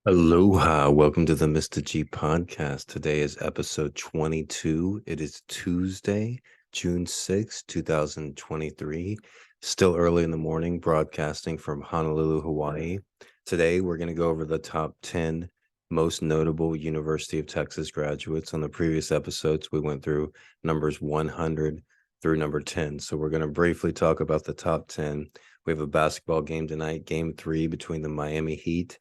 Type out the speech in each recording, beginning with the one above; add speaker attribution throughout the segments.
Speaker 1: Aloha, welcome to the Mr.G podcast. Today is episode 22. It is Tuesday, June 6th, 2023. Still early in the morning, broadcasting from Honolulu, Hawaii. Today, we're going to go over the top 10 most notable University of Texas graduates. On the previous episodes, we went through numbers 100 through number 10. So we're going to briefly talk about the top 10. We have a basketball game tonight, game 3 between the Miami Heat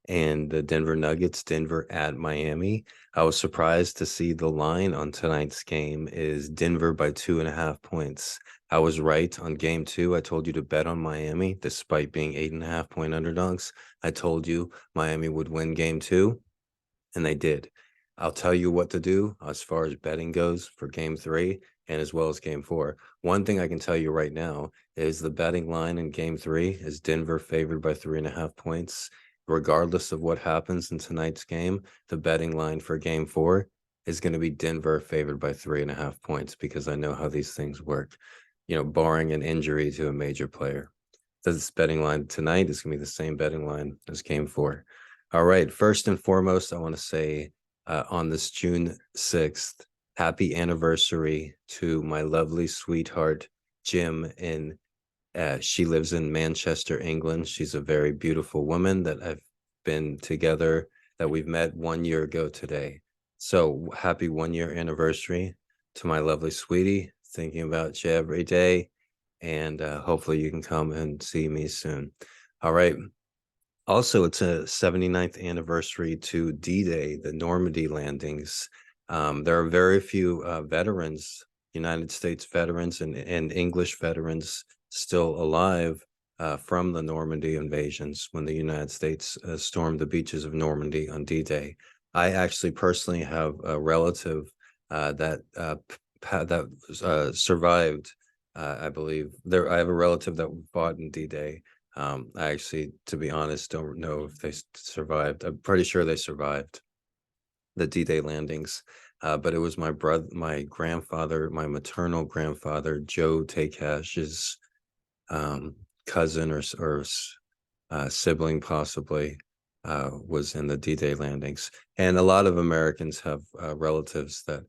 Speaker 1: and the Denver Nuggets, Denver at Miami. I was surprised to see the line on tonight's game is Denver by 2.5 points. I was right on game 2. I told you to bet on Miami despite being 8.5 point underdogs. I told you Miami would win game 2, and they did. I'll tell you what to do as far as betting goes for game 3 and as well as game 4. One thing I can tell you right now is the betting line in game 3 is Denver favored by 3.5 points. Regardless of what happens in tonight's game, the betting line for game 4 is going to be Denver favored by 3.5 points because I know how these things work, barring an injury to a major player. This betting line tonight is going to be the same betting line as game 4. All right. First and foremost, I want to say on this June 6th, happy anniversary to my lovely sweetheart, Jim, she lives in Manchester, England. She's a very beautiful woman that I've been together, that we've met 1 year ago today. So happy 1 year anniversary to my lovely sweetie. Thinking about you every day. And hopefully you can come and see me soon. All right. Also, it's a 79th anniversary to D-Day, the Normandy landings. There are very few veterans, United States veterans and English veterans still alive from the Normandy invasions when the United States stormed the beaches of Normandy on D-Day. I actually personally have a relative that survived. I believe I have a relative that fought in D-Day. I actually, to be honest, don't know if they survived. I'm pretty sure they survived the D-Day landings. But it was my brother, my grandfather, my maternal grandfather, Joe Takash's cousin or sibling possibly was in the D-Day landings. And a lot of Americans have relatives that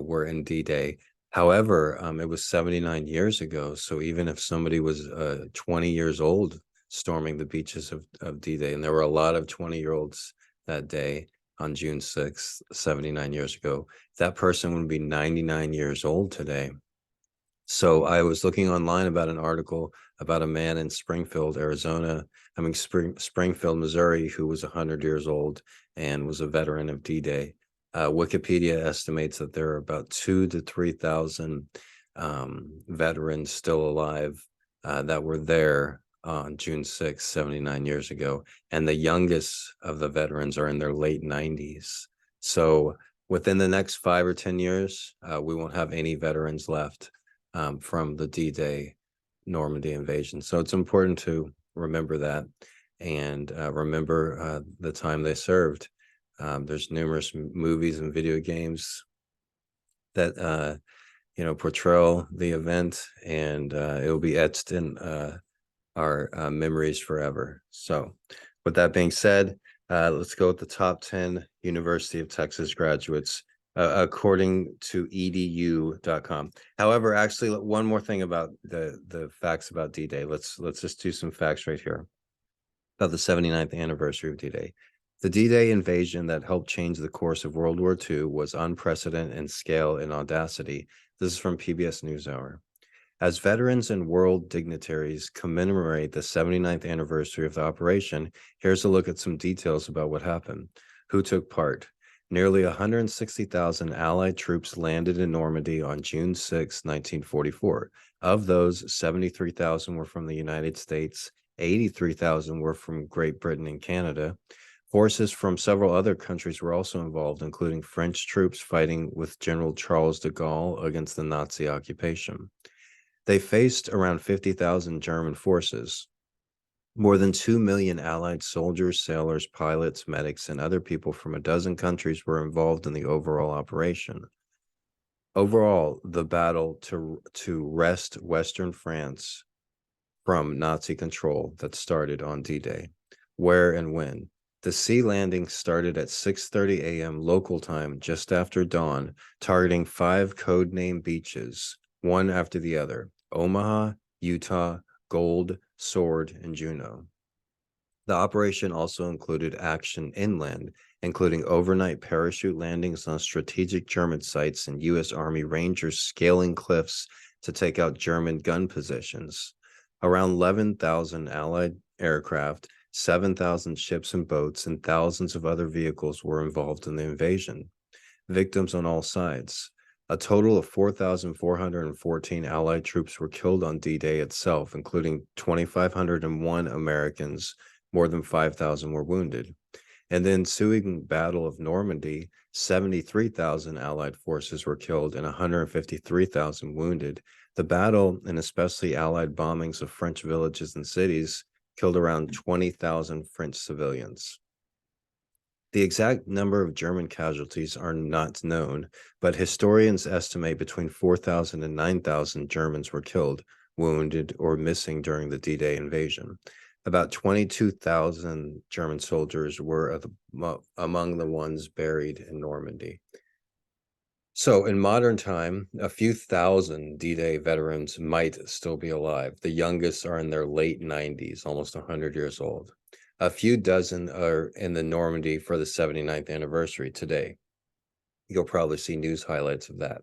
Speaker 1: were in D-Day. However, it was 79 years ago. So even if somebody was 20 years old storming the beaches of D-Day, and there were a lot of 20-year-olds that day on June 6th, 79 years ago, that person would be 99 years old today. So I was looking online about an article about a man in Springfield, Missouri, who was 100 years old and was a veteran of D-Day. Wikipedia estimates that there are about 2,000 to 3,000 veterans still alive that were there on June 6, 79 years ago. And the youngest of the veterans are in their late 90s. So within the next 5 or 10 years, we won't have any veterans left from the D-Day Normandy invasion. So it's important to remember that and remember the time they served. There's numerous movies and video games that portray the event, and it will be etched in our memories forever. So with that being said, let's go with the top 10 University of Texas graduates according to edu.com. However, actually, one more thing about the facts about D-Day. Let's just do some facts right here about the 79th anniversary of D-Day. The D-Day invasion that helped change the course of World War II was unprecedented in scale and audacity. This is from PBS NewsHour. As veterans and world dignitaries commemorate the 79th anniversary of the operation, here's a look at some details about what happened. Who took part? Nearly 160,000 Allied troops landed in Normandy on June 6, 1944. Of those, 73,000 were from the United States, 83,000 were from Great Britain and Canada. Forces from several other countries were also involved, including French troops fighting with General Charles de Gaulle against the Nazi occupation. They faced around 50,000 German forces. More than 2 million Allied soldiers, sailors, pilots, medics, and other people from a dozen countries were involved in the overall operation. Overall, the battle to wrest Western France from Nazi control that started on D-Day. Where and when? The sea landing started at 6:30 a.m. local time just after dawn, targeting 5 codename beaches, one after the other: Omaha, Utah, Gold, Sword, and Juneau. The operation also included action inland, including overnight parachute landings on strategic German sites and U.S. Army Rangers scaling cliffs to take out German gun positions. Around 11,000 Allied aircraft, 7,000 ships and boats, and thousands of other vehicles were involved in the invasion. Victims on all sides. A total of 4,414 Allied troops were killed on D-Day itself, including 2,501 Americans. More than 5,000 were wounded. In the ensuing Battle of Normandy, 73,000 Allied forces were killed and 153,000 wounded. The battle, and especially Allied bombings of French villages and cities, killed around 20,000 French civilians. The exact number of German casualties are not known, but historians estimate between 4,000 and 9,000 Germans were killed, wounded, or missing during the D-Day invasion. About 22,000 German soldiers were among the ones buried in Normandy. So in modern time, a few thousand D-Day veterans might still be alive. The youngest are in their late 90s, almost 100 years old. A few dozen are in the Normandy for the 79th anniversary today. You'll probably see news highlights of that.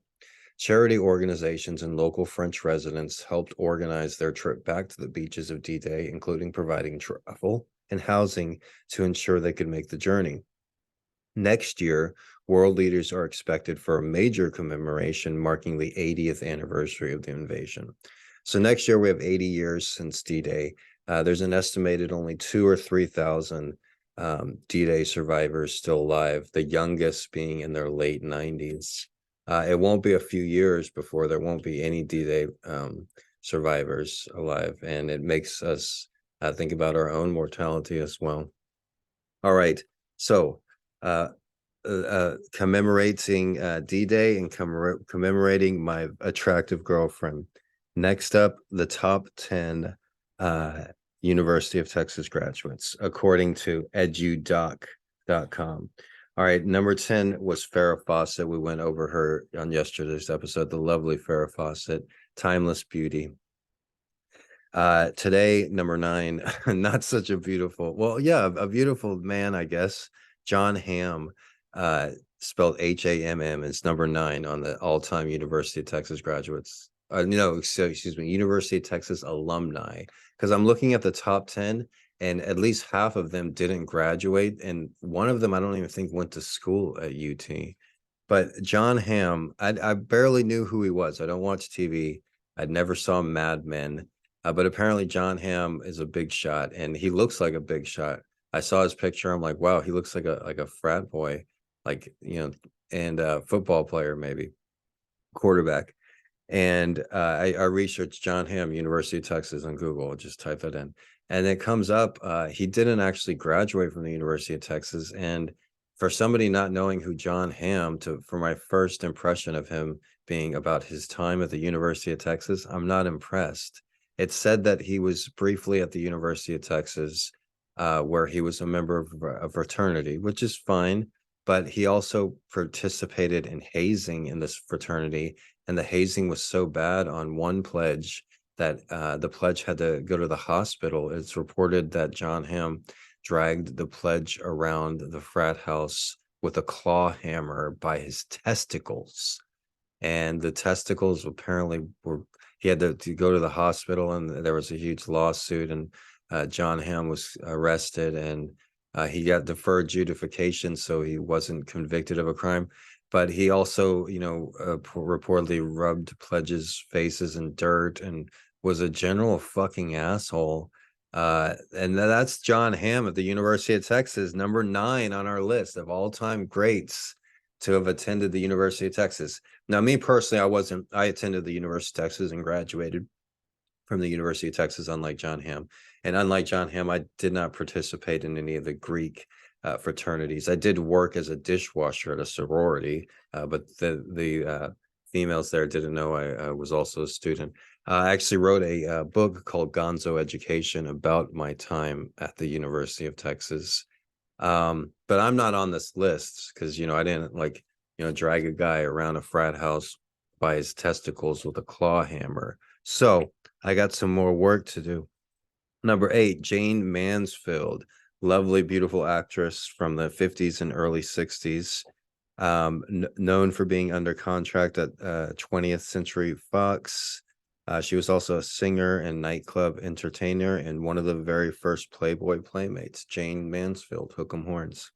Speaker 1: Charity organizations and local French residents helped organize their trip back to the beaches of D-Day, including providing travel and housing to ensure they could make the journey. Next year, world leaders are expected for a major commemoration marking the 80th anniversary of the invasion. So next year we have 80 years since D-Day. There's an estimated only 2,000 or 3,000 D-Day survivors still alive, the youngest being in their late 90s. It won't be a few years before there won't be any D-Day survivors alive, and it makes us think about our own mortality as well. All right, so commemorating D-Day and commemorating my attractive girlfriend. Next up, the top 10 University of Texas graduates, according to edudoc.com. All right, number 10 was Farrah Fawcett. We went over her on yesterday's episode, the lovely Farrah Fawcett, timeless beauty. Today, number 9, not such a beautiful, well, yeah, a beautiful man, I guess. John Hamm, spelled Hamm, is number 9 on the all-time University of Texas graduates. Excuse me, University of Texas alumni. Because I'm looking at the top 10, and at least half of them didn't graduate, and one of them I don't even think went to school at UT. But John Hamm, I barely knew who he was. I don't watch TV. I never saw Mad Men. But apparently John Hamm is a big shot, and he looks like a big shot. I saw his picture. I'm like, wow, he looks like a frat boy, like, and a football player, maybe quarterback. And I researched John Hamm, University of Texas on Google. I just type that in, and it comes up. He didn't actually graduate from the University of Texas, and for somebody not knowing who John Hamm, for my first impression of him being about his time at the University of Texas, I'm not impressed. It said that he was briefly at the University of Texas, where he was a member of a fraternity, which is fine, but he also participated in hazing in this fraternity, and the hazing was so bad on one pledge that the pledge had to go to the hospital. It's reported that John Hamm dragged the pledge around the frat house with a claw hammer by his testicles, and the testicles apparently he had to go to the hospital, and there was a huge lawsuit, and John Hamm was arrested, and he got deferred adjudication, so he wasn't convicted of a crime. But he also, reportedly rubbed pledges' faces in dirt and was a general fucking asshole. And that's John Hamm at the University of Texas, number 9 on our list of all-time greats to have attended the University of Texas. Now, me personally, I attended the University of Texas and graduated from the University of Texas, unlike John Hamm. And unlike John Hamm, I did not participate in any of the Greek fraternities. I did work as a dishwasher at a sorority, but the females there didn't know I was also a student. I actually wrote a book called Gonzo Education about my time at the University of Texas. But I'm not on this list because, I didn't drag a guy around a frat house by his testicles with a claw hammer. So I got some more work to do. Number 8, Jane Mansfield, lovely, beautiful actress from the 50s and early 60s, known for being under contract at 20th Century Fox. She was also a singer and nightclub entertainer and one of the very first Playboy playmates, Jane Mansfield, Hook 'em Horns.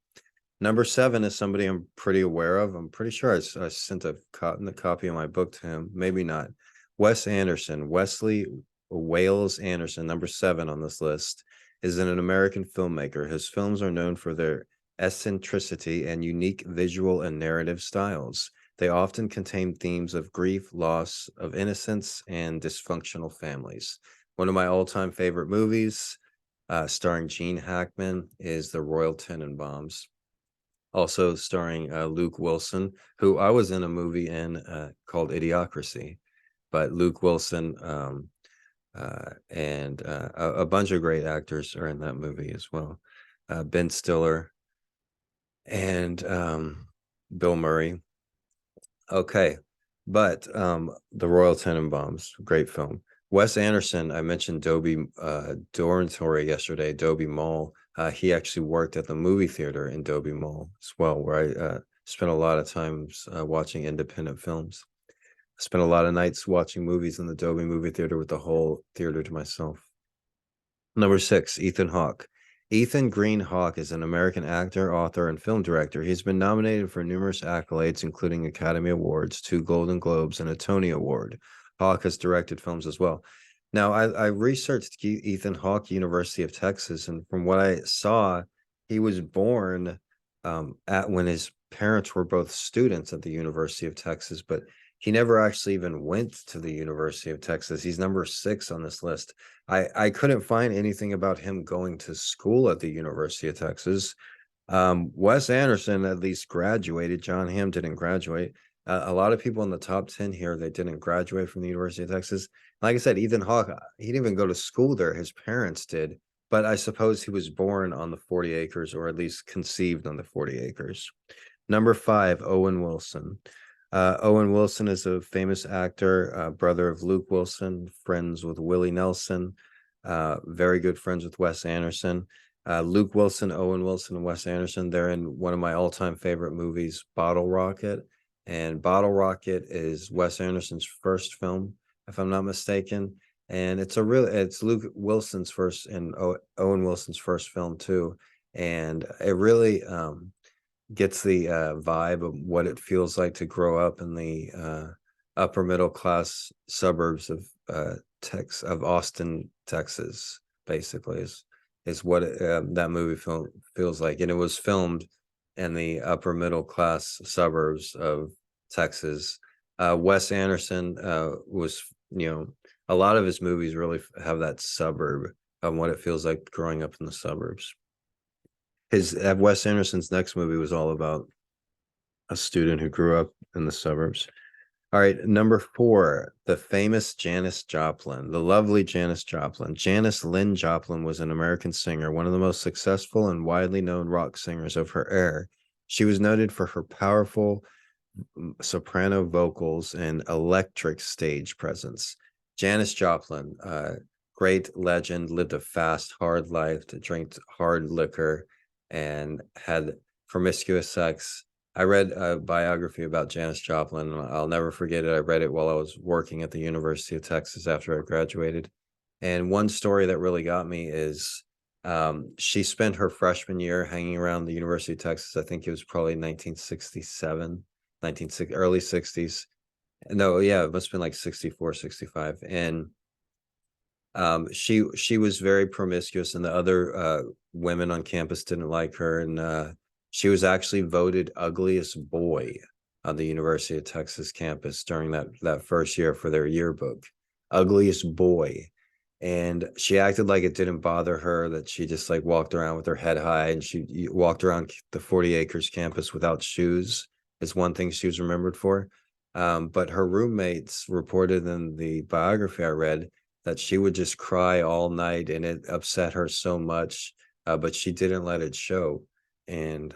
Speaker 1: Number 7 is somebody I'm pretty aware of. I'm pretty sure I sent a copy of my book to him. Maybe not. Wes Anderson, Wesley Wales Anderson, number 7 on this list, is an American filmmaker. His films are known for their eccentricity and unique visual and narrative styles. They often contain themes of grief, loss of innocence, and dysfunctional families. One of my all-time favorite movies, starring Gene Hackman, is The Royal Tenenbaums. Also starring Luke Wilson, who I was in a movie called Idiocracy, but Luke Wilson and a bunch of great actors are in that movie as well. Ben Stiller and Bill Murray. Okay, but The Royal Tenenbaums, great film. Wes Anderson, I mentioned Dobie Dormitory yesterday, Dobie Mall. He actually worked at the movie theater in Dobie Mall as well, where I spent a lot of times watching independent films. I spent a lot of nights watching movies in the Dobie movie theater with the whole theater to myself. Number 6, Ethan Hawke. Ethan Green Hawke is an American actor, author, and film director. He's been nominated for numerous accolades, including Academy Awards, 2 Golden Globes, and a Tony Award. Hawke has directed films as well. Now, I researched Ethan Hawke, University of Texas, and from what I saw, he was born when his parents were both students at the University of Texas, but he never actually even went to the University of Texas. He's number 6 on this list. I couldn't find anything about him going to school at the University of Texas. Wes Anderson at least graduated. John Hamm didn't graduate. A lot of people in the top 10 here, they didn't graduate from the University of Texas. Like I said, Ethan Hawke, he didn't even go to school there. His parents did. But I suppose he was born on the 40 acres, or at least conceived on the 40 acres. Number 5, Owen Wilson. Owen Wilson is a famous actor, brother of Luke Wilson, friends with Willie Nelson, very good friends with Wes Anderson. Luke Wilson, Owen Wilson, and Wes Anderson, they're in one of my all-time favorite movies, Bottle Rocket. And Bottle Rocket is Wes Anderson's first film, if I'm not mistaken. And it's Luke Wilson's first and Owen Wilson's first film too. And it really gets the vibe of what it feels like to grow up in the upper middle class suburbs of Austin, Texas. Basically, is what that movie feels like, and it was filmed in the upper middle class suburbs of Texas. Wes Anderson was, a lot of his movies really have that suburb of what it feels like growing up in the suburbs. Wes Anderson's next movie was all about a student who grew up in the suburbs. All right, number 4, the famous Janis Joplin, the lovely Janis Joplin. Janis Lynn Joplin was an American singer, one of the most successful and widely known rock singers of her era. She was noted for her powerful soprano vocals and electric stage presence. Janis Joplin, great legend, lived a fast, hard life, drank hard liquor, and had promiscuous sex. I read a biography about Janis Joplin, and I'll never forget it. I read it while I was working at the University of Texas after I graduated. And one story that really got me is she spent her freshman year hanging around the University of Texas. I think it was probably 1967, early 60s. No, yeah, it must have been like 64, 65. And she was very promiscuous, and the other women on campus didn't like her, and she was actually voted ugliest boy on the University of Texas campus during that first year for their yearbook. Ugliest boy. And she acted like it didn't bother her, that she just like walked around with her head high, and she walked around the 40 acres campus without shoes is one thing she was remembered for. But her roommates reported in the biography I read that she would just cry all night, and it upset her so much, but she didn't let it show. and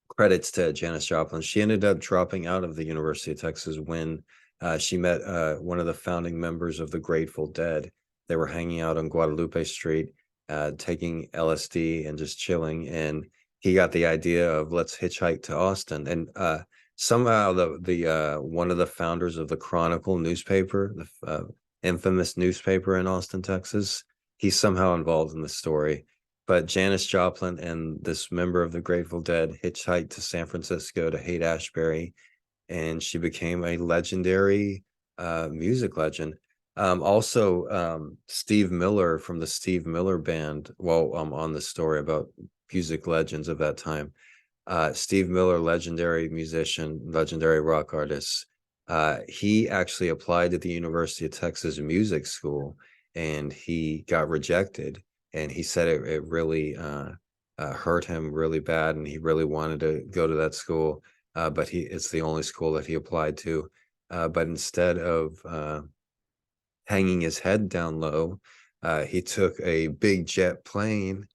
Speaker 1: credits to Janis Joplin. She ended up dropping out of the University of Texas when she met one of the founding members of the Grateful Dead. They were hanging out on Guadalupe Street, taking LSD and just chilling. And he got the idea of let's hitchhike to Austin. And somehow the one of the founders of the Chronicle newspaper, the infamous newspaper in Austin, Texas, he's somehow involved in the story. But Janis Joplin and this member of the Grateful Dead hitchhiked to San Francisco to Haight-Ashbury, and she became a legendary music legend. Also, Steve Miller from the Steve Miller Band, while I'm on the story about music legends of that time, Steve Miller, legendary musician, legendary rock artist, he actually applied to the University of Texas Music School, and he got rejected. And he said it really hurt him really bad, and he really wanted to go to that school, but it's the only school that he applied to. But instead of hanging his head down low, he took a big jet plane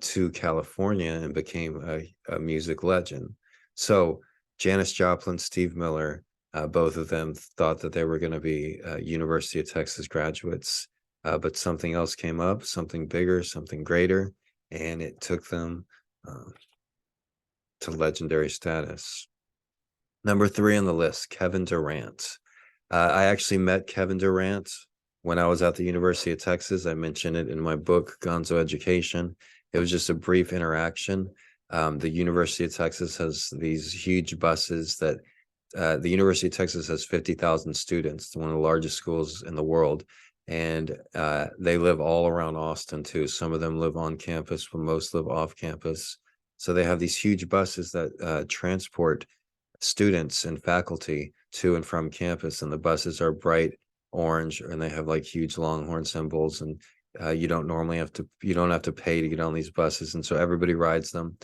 Speaker 1: to California and became a music legend. So Janis Joplin, Steve Miller, both of them thought that they were going to be University of Texas graduates, but something else came up, something bigger, something greater, and it took them to legendary status. Number 3 on the list, Kevin Durant. I actually met Kevin Durant when I was at the University of Texas. I mentioned it in my book, Gonzo Education. It was just a brief interaction. The University of Texas has these huge buses that the University of Texas has 50,000 students. It's one of the largest schools in the world. And they live all around Austin too. Some of them live on campus, but most live off campus. So they have these huge buses that transport students and faculty to and from campus, and the buses are bright orange, and they have like huge Longhorn symbols, and you don't have to pay to get on these buses, and so everybody rides them.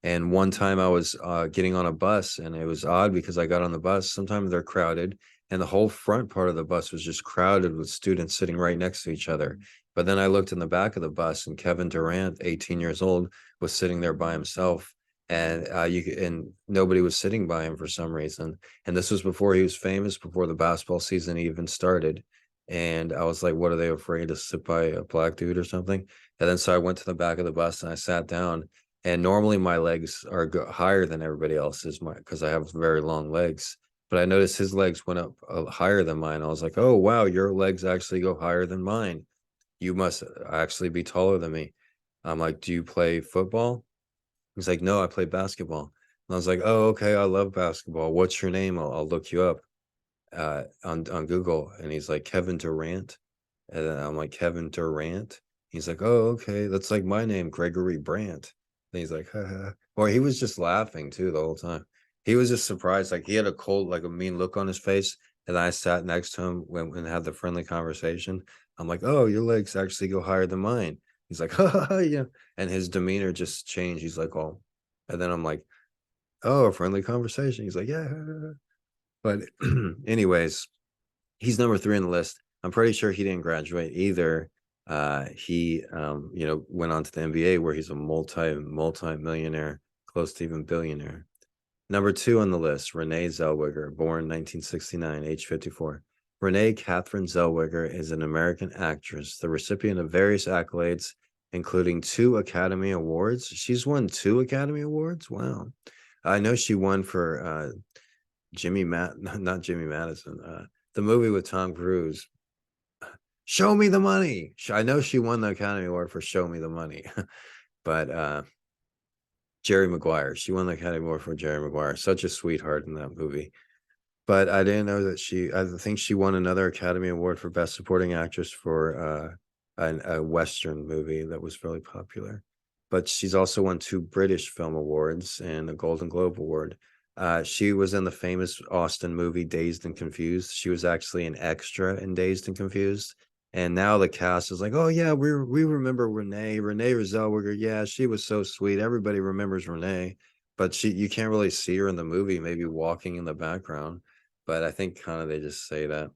Speaker 1: And one time I was getting on a bus, and it was odd because I got on the bus. Sometimes they're crowded, and the whole front part of the bus was just crowded with students sitting right next to each other. But then I looked in the back of the bus, and Kevin Durant, 18 years old, was sitting there by himself, and nobody was sitting by him for some reason. And this was before he was famous, before the basketball season even started. And I was like, what, are they afraid to sit by a black dude or something? And then so I went to the back of the bus and I sat down. And normally my legs are higher than everybody else's, because I have very long legs. But I noticed his legs went up higher than mine. I was like, oh, wow, your legs actually go higher than mine. You must actually be taller than me. I'm like, do you play football? He's like, no, I play basketball. And I was like, oh, okay, I love basketball. What's your name? I'll look you up on Google. And he's like, Kevin Durant. And then I'm like, Kevin Durant? He's like, oh, okay, that's like my name, Gregory Brandt. And he's like, haha. Or he was just laughing too the whole time. He was just surprised. Like he had a mean look on his face. And I sat next to him and had the friendly conversation. I'm like, oh, your legs actually go higher than mine. He's like, yeah. And his demeanor just changed. He's like, oh. And then I'm like, oh, a friendly conversation. He's like, yeah. But anyways, he's number 3 on the list. I'm pretty sure he didn't graduate either. He went on to the NBA, where he's a multi-millionaire, close to even billionaire. Number 2 on the list, Renee Zellweger, born 1969, age 54. Renee Catherine Zellweger is an American actress, the recipient of various accolades, including 2 Academy Awards. She's won 2 Academy Awards? Wow. I know she won for not Jimmy Madison, the movie with Tom Cruise, Show Me the Money. I know she won the Academy Award for Show Me the Money, but Jerry Maguire, she won the Academy Award for Jerry Maguire. Such a sweetheart in that movie. But I didn't know that I think she won another Academy Award for Best Supporting Actress for a Western movie that was really popular. But she's also won 2 British Film Awards and a Golden Globe Award. She was in the famous Austen movie Dazed and Confused. She was actually an extra in Dazed and Confused. And now the cast is like, oh yeah, we remember Renee Zellweger. Yeah, she was so sweet. Everybody remembers Renee, but you can't really see her in the movie, maybe walking in the background. But I think kind of they just say that.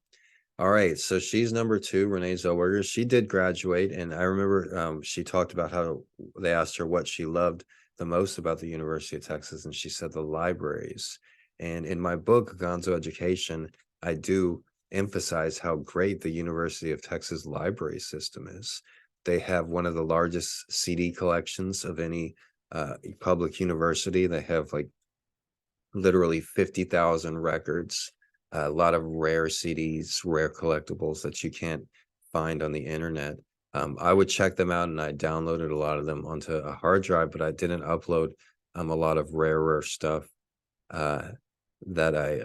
Speaker 1: All right, so she's number 2, Renee Zellweger. She did graduate, and I remember she talked about how they asked her what she loved the most about the University of Texas, and she said the libraries. And in my book, Gonzo Education, I do emphasize how great the University of Texas library system is. They have one of the largest CD collections of any public university. They have like literally 50,000 records, a lot of rare CDs, rare collectibles that you can't find on the internet. I would check them out, and I downloaded a lot of them onto a hard drive, but I didn't upload a lot of rare stuff uh, that I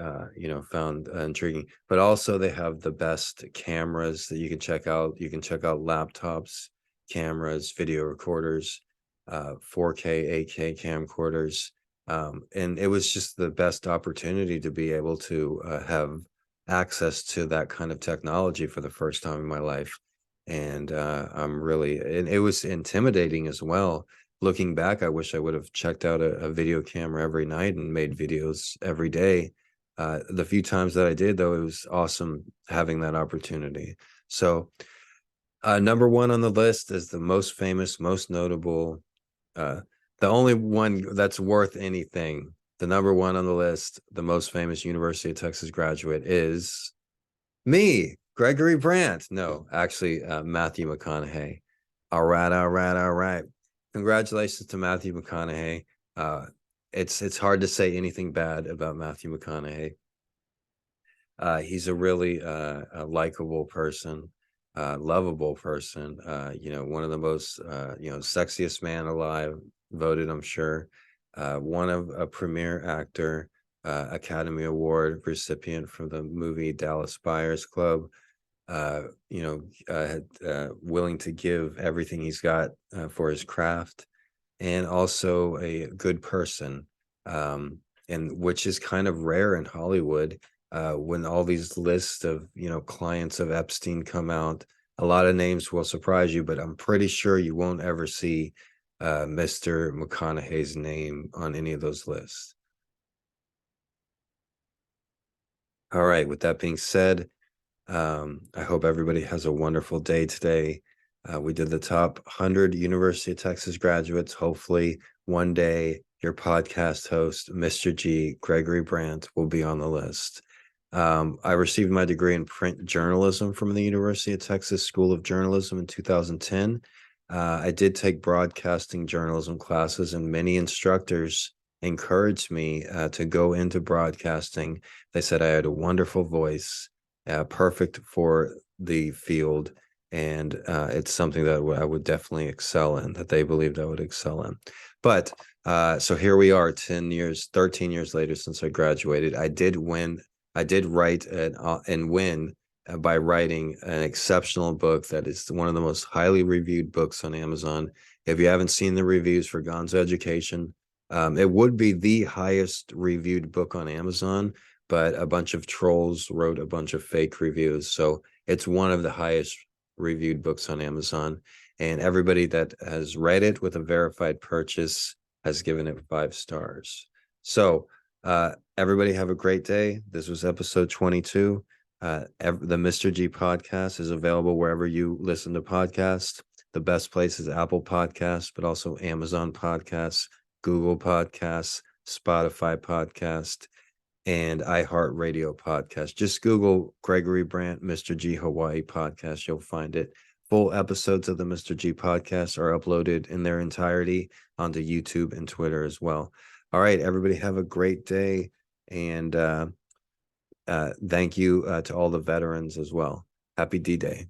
Speaker 1: found intriguing. But also they have the best cameras that you can check out. You can check out laptops, cameras, video recorders, 4K, 8K camcorders. And it was just the best opportunity to be able to have access to that kind of technology for the first time in my life. And and it was intimidating as well. Looking back, I wish I would have checked out a video camera every night and made videos every day. The few times that I did, though, it was awesome having that opportunity. So number one on the list is the most famous, most notable, the only one that's worth anything. The number one on the list, the most famous University of Texas graduate is me, Gregory Brandt. No, actually, Matthew McConaughey. All right, all right, all right. Congratulations to Matthew McConaughey. It's hard to say anything bad about Matthew McConaughey. He's a really likable person, lovable person. One of the most sexiest man alive, voted, I'm sure. One of a premier actor, Academy Award recipient for the movie Dallas Buyers Club. Willing to give everything he's got for his craft, and also a good person, and which is kind of rare in Hollywood. When all these lists of clients of Epstein come out, a lot of names will surprise you, but I'm pretty sure you won't ever see Mr. McConaughey's name on any of those lists. All right, with that being said, I hope everybody has a wonderful day today. We did the top 100 University of Texas graduates. Hopefully, one day your podcast host, Mr. G, Gregory Brandt, will be on the list. I received my degree in print journalism from the University of Texas School of Journalism in 2010. I did take broadcasting journalism classes, and many instructors encouraged me to go into broadcasting. They said I had a wonderful voice, perfect for the field, and it's something that I would definitely excel in, that they believed I would excel in. But so here we are, 13 years later since I graduated. I did write and win by writing an exceptional book that is one of the most highly reviewed books on Amazon. If you haven't seen the reviews for Gonzo Education, it would be the highest reviewed book on Amazon, but a bunch of trolls wrote a bunch of fake reviews. So it's one of the highest reviewed books on Amazon. And everybody that has read it with a verified purchase has given it 5 stars. So everybody have a great day. This was episode 22. The Mr. G podcast is available wherever you listen to podcasts. The best place is Apple Podcasts, but also Amazon Podcasts, Google Podcasts, Spotify Podcast, and iHeartRadio Podcast. Just Google Gregory Brandt, Mr. G Hawaii Podcast. You'll find it. Full episodes of the Mr. G podcast are uploaded in their entirety onto YouTube and Twitter as well. All right, everybody have a great day. And thank you to all the veterans as well. Happy D-Day.